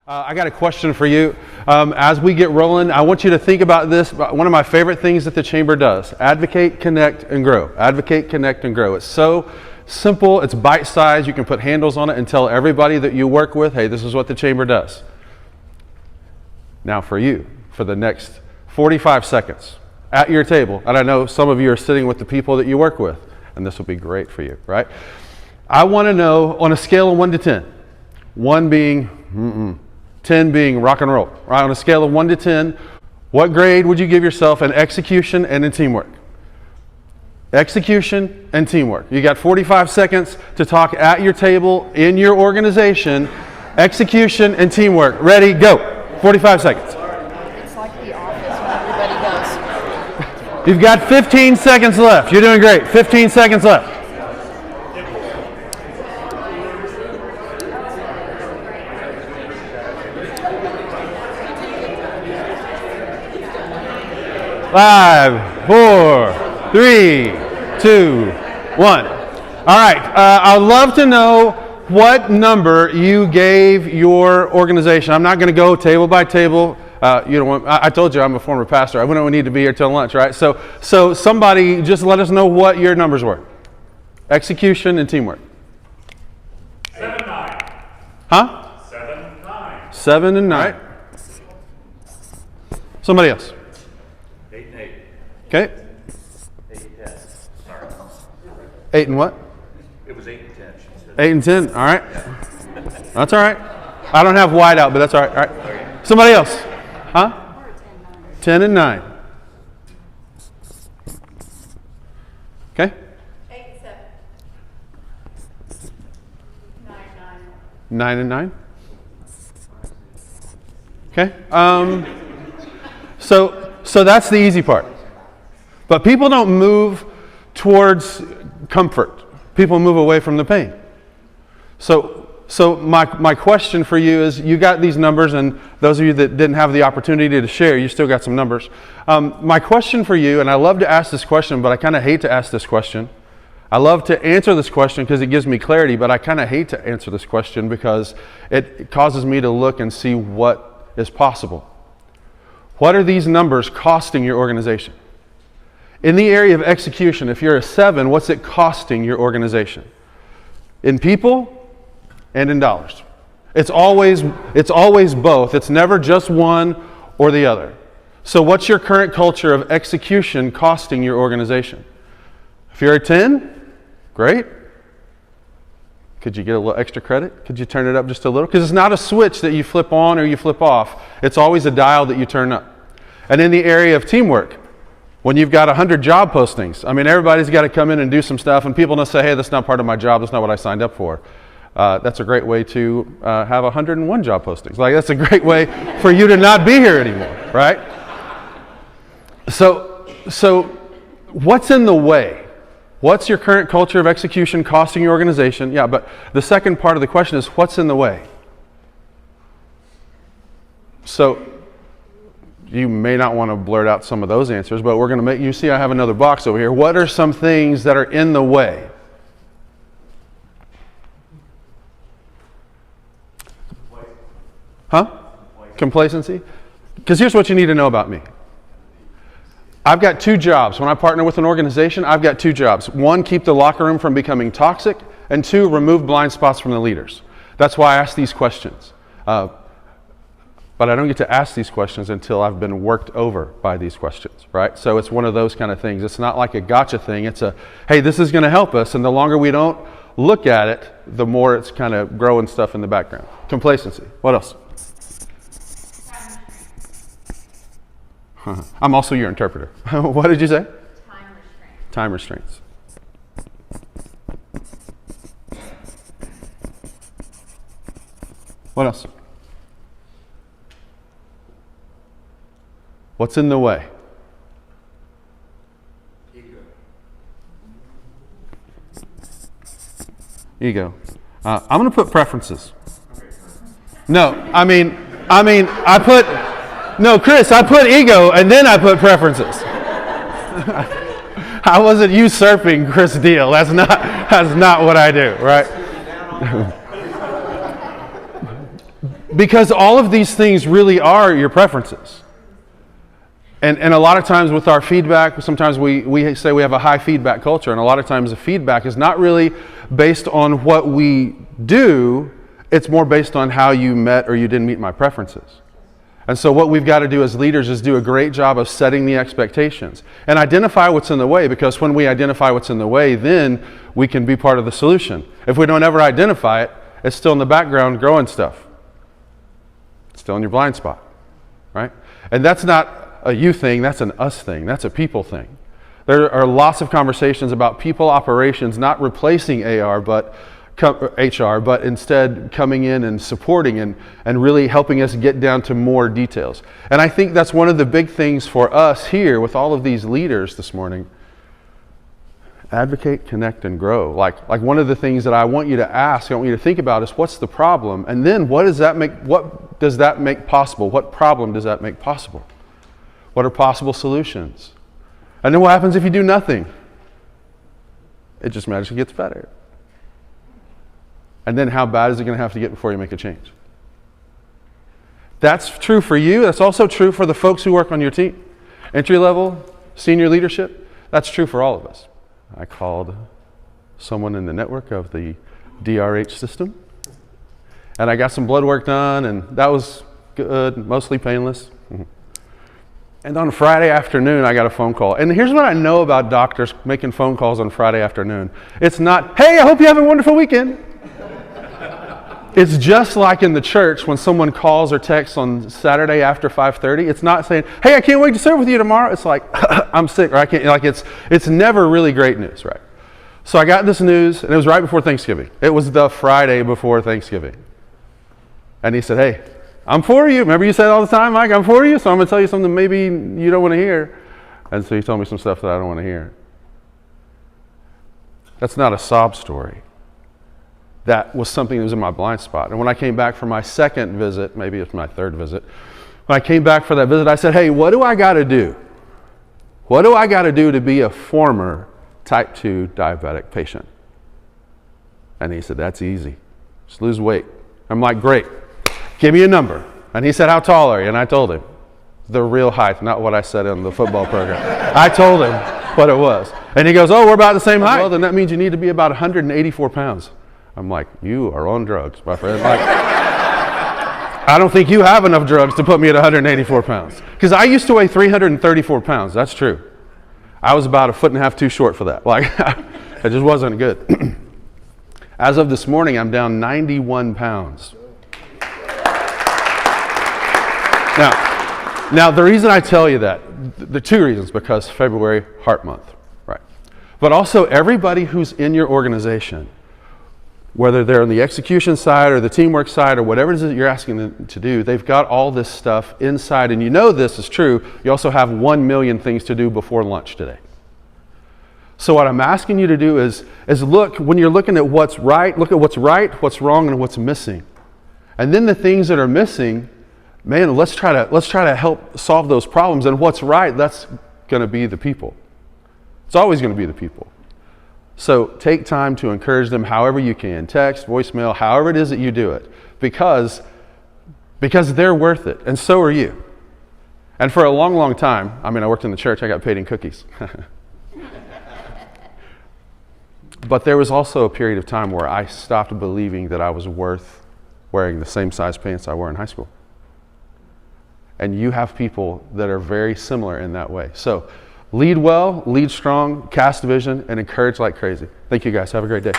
I got a question for you. As we get rolling, I want you to think about this. One of my favorite things that the Chamber does: advocate, connect, and grow. Advocate, connect, and grow. It's so simple. It's bite-sized. You can put handles on it and tell everybody that you work with, hey, this is what the Chamber does. Now for you, for the next 45 seconds, at your table, and I know some of you are sitting with the people that you work with, and this will be great for you, right? I want to know, on a scale of 1 to 10, 1 being 10 being rock and roll, right? On a scale of 1 to 10, what grade would you give yourself in execution and in teamwork? Execution and teamwork. You got 45 seconds to talk at your table in your organization. Execution and teamwork. Ready, go. 45 seconds. It's like the office when everybody goes. You've got 15 seconds left. You're doing great. 15 seconds left. Five, four, three, two, one. All right. I'd love to know what number you gave your organization. I'm not going to go table by table. You don't want, I told you I'm a former pastor. I wouldn't need to be here till lunch, right? So somebody just let us know what your numbers were. Execution and teamwork. 7 and 9. Huh? 7 and 9. 7 and 9. Somebody else. 8 and 8. Okay. 8 and 10. Sorry. 8 and what? It was 8 and 10. She said. 8 and 10. All right. That's all right. I don't have white out, but that's all right. All right. Somebody else. Huh? 10 and 9. Okay. 8 and 7. 9 and 9. 9 and 9. Okay. So that's the easy part. But people don't move towards comfort. People move away from the pain. So my question for you is, you got these numbers, and those of you that didn't have the opportunity to share, you still got some numbers. My question for you, and I love to ask this question, but I kind of hate to ask this question. I love to answer this question because it gives me clarity, but I kind of hate to answer this question because it causes me to look and see what is possible. What are these numbers costing your organization? In the area of execution, if you're a 7, what's it costing your organization? In people and in dollars. It's always both. It's never just one or the other. So what's your current culture of execution costing your organization? If you're a 10, great. Could you get a little extra credit? Could you turn it up just a little? Because it's not a switch that you flip on or you flip off. It's always a dial that you turn up. And in the area of teamwork, when you've got 100 job postings, I mean, everybody's got to come in and do some stuff, and people don't say, hey, that's not part of my job, that's not what I signed up for. That's a great way to have 101 job postings. Like, that's a great way for you to not be here anymore, right? So what's in the way? What's your current culture of execution costing your organization? Yeah, but the second part of the question is, what's in the way? So you may not want to blurt out some of those answers, but we're going to make you see I have another box over here. What are some things that are in the way? Huh? Complacency? Because here's what you need to know about me. I've got 2 jobs. When I partner with an organization, I've got 2 jobs. 1, keep the locker room from becoming toxic, and 2, remove blind spots from the leaders. That's why I ask these questions. But I don't get to ask these questions until I've been worked over by these questions, right? So it's one of those kind of things. It's not like a gotcha thing. It's a, hey, this is going to help us, and the longer we don't look at it, the more it's kind of growing stuff in the background. Complacency. What else? I'm also your interpreter. What did you say? Time restraints. What else? What's in the way? Ego. I'm going to put preferences. No, Chris, I put ego and then I put preferences. I wasn't usurping Chris' deal. That's not what I do, right? Because all of these things really are your preferences. And a lot of times with our feedback, sometimes we say we have a high feedback culture, and a lot of times the feedback is not really based on what we do, it's more based on how you met or you didn't meet my preferences. And so what we've got to do as leaders is do a great job of setting the expectations and identify what's in the way, because when we identify what's in the way, then we can be part of the solution. If we don't ever identify it, it's still in the background growing stuff. It's still in your blind spot, right? And that's not a you thing, that's an us thing, that's a people thing. There are lots of conversations about people operations not replacing HR, but instead coming in and supporting and really helping us get down to more details. And I think that's one of the big things for us here with all of these leaders this morning. Advocate, connect, and grow. Like one of the things that I want you to ask, I want you to think about is what's the problem? And then what does that make possible? What problem does that make possible? What are possible solutions? And then what happens if you do nothing? It just magically gets better. And then how bad is it going to have to get before you make a change? That's true for you. That's also true for the folks who work on your team. Entry level, senior leadership, that's true for all of us. I called someone in the network of the DRH system, and I got some blood work done, and that was good, mostly painless. And on Friday afternoon, I got a phone call. And here's what I know about doctors making phone calls on Friday afternoon. It's not, hey, I hope you have a wonderful weekend. It's just like in the church when someone calls or texts on Saturday after 5:30. It's not saying, hey, I can't wait to serve with you tomorrow. It's like, I'm sick, or I can't, like it's never really great news, right? So I got this news, and it was right before Thanksgiving. It was the Friday before Thanksgiving. And he said, hey, I'm for you. Remember you said all the time, Mike, I'm for you, so I'm going to tell you something maybe you don't want to hear. And so he told me some stuff that I don't want to hear. That's not a sob story. That was something that was in my blind spot. And when I came back for my second visit, maybe it's my third visit, when I came back for that visit, I said, hey, what do I got to do? What do I got to do to be a former type 2 diabetic patient? And he said, that's easy. Just lose weight. I'm like, great. Give me a number. And he said, how tall are you? And I told him the real height, not what I said in the football program. I told him what it was. And he goes, oh, we're about the same height. Well, then that means you need to be about 184 pounds. I'm like, you are on drugs, my friend. Like, I don't think you have enough drugs to put me at 184 pounds. Because I used to weigh 334 pounds. That's true. I was about 1.5 feet too short for that. Like, it just wasn't good. As of this morning, I'm down 91 pounds. Now, the reason I tell you that, the two reasons, because February, Heart Month, right? But also everybody who's in your organization, whether they're on the execution side or the teamwork side or whatever it is that you're asking them to do, they've got all this stuff inside, and you know this is true. You also have 1 million things to do before lunch today. So what I'm asking you to do is look, when you're looking at what's right, look at what's right, what's wrong, and what's missing. And then the things that are missing, man, let's try to help solve those problems. And what's right, that's going to be the people. It's always going to be the people. So take time to encourage them however you can. Text, voicemail, however it is that you do it. Because they're worth it, and so are you. And for a long, long time, I worked in the church, I got paid in cookies. But there was also a period of time where I stopped believing that I was worth wearing the same size pants I wore in high school. And you have people that are very similar in that way. So lead well, lead strong, cast vision, and encourage like crazy. Thank you guys. Have a great day.